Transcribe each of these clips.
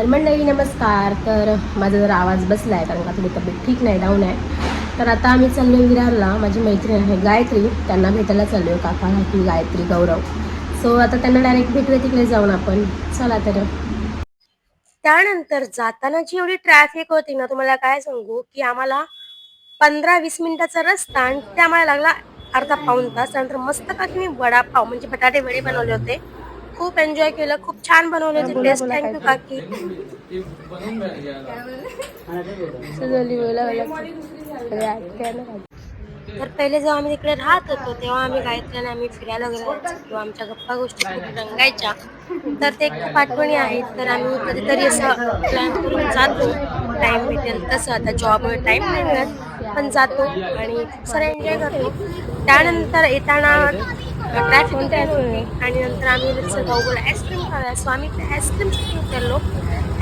तर मंडळी नमस्कार. तर माझा जर आवाज बसला आहे कारण का थोडी तब्येत ठीक नाही, डाऊन आहे. तर आता आम्ही चाललो विरारला. माझी मैत्रीण आहे गायत्री, त्यांना भेटायला चाललो. काका काकी गायत्री गौरव. सो आता त्यांना डायरेक्ट भेटूया तिकडे जाऊन आपण. चला तर. त्यानंतर जाताना जी एवढी ट्रॅफिक होती ना, तुम्हाला काय सांगू की आम्हाला 15-20 मिनिटाचा रस्ता आणि ते आम्हाला लागला अर्धा पाऊण तास. त्यानंतर मस्त का मी वडापाव म्हणजे बटाटे वडे बनवले होते. खूप एन्जॉय केलं, खूप छान बनवले होते. टेस्ट थँक्यू काकी. तर पहिले जेव्हा आम्ही तिकडे राहत होतो तेव्हा आम्ही गायत्र्याने आम्ही फिरायला गेलो किंवा आमच्या गप्पा गोष्टी खूप रंगायच्या. तर ते खूप आठवणी आहेत. तर आम्ही कधीतरी असं प्लॅन करून जातो, टाइम भेटेल तसं. आता जॉबमुळे टाइम नाही मिळत, पण जातो आणि खूप सारा एन्जॉय करतो. त्यानंतर येताना ट्रॅफिक होती आणि नंतर आम्ही जसं भाऊला आईस्क्रीम खायला, सो आम्ही आईस्क्रीमसाठी उतरलो.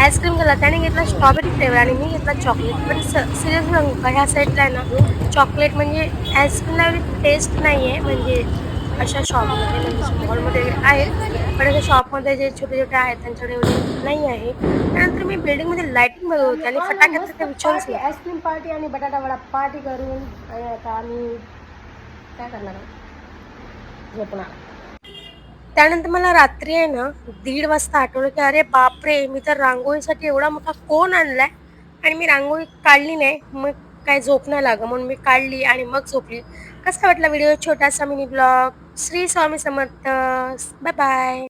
आईस्क्रीम खाल्ला, त्याने घेतला स्ट्रॉबेरी फ्लेवर आणि मी घेतला चॉकलेट. पण सिरियस सांगू का, ह्या साईडला आहे ना चॉकलेट म्हणजे आईस्क्रीमला एवढी टेस्ट नाही आहे. म्हणजे अशा शॉपमध्ये म्हणजे मॉलमध्ये वगैरे आहेत, पण अशा शॉपमध्ये जे छोटे छोटे आहेत त्यांच्याकडे एवढी नाही आहे. त्यानंतर मी बिल्डिंगमध्ये लाईटिंग बघत होते आणि फटाक्यात काय विचारूच नाही. आईस्क्रीम पार्टी आणि बटाटा वडा पार्टी करून आणि आता आम्ही काय करणार झोपणार. त्यानंतर मला रात्री आहे ना 1:30 वाजता आठवलं की अरे बापरे, मी तर रांगोळीसाठी एवढा मोठा कोन आणलाय आणि मी रांगोळी काढली नाही. मग काय झोप नाही लागलं म्हणून मी काढली आणि मग झोपली. कसा वाटला व्हिडिओ छोटासा mini blog. Shri Swami Samarth. Bye bye.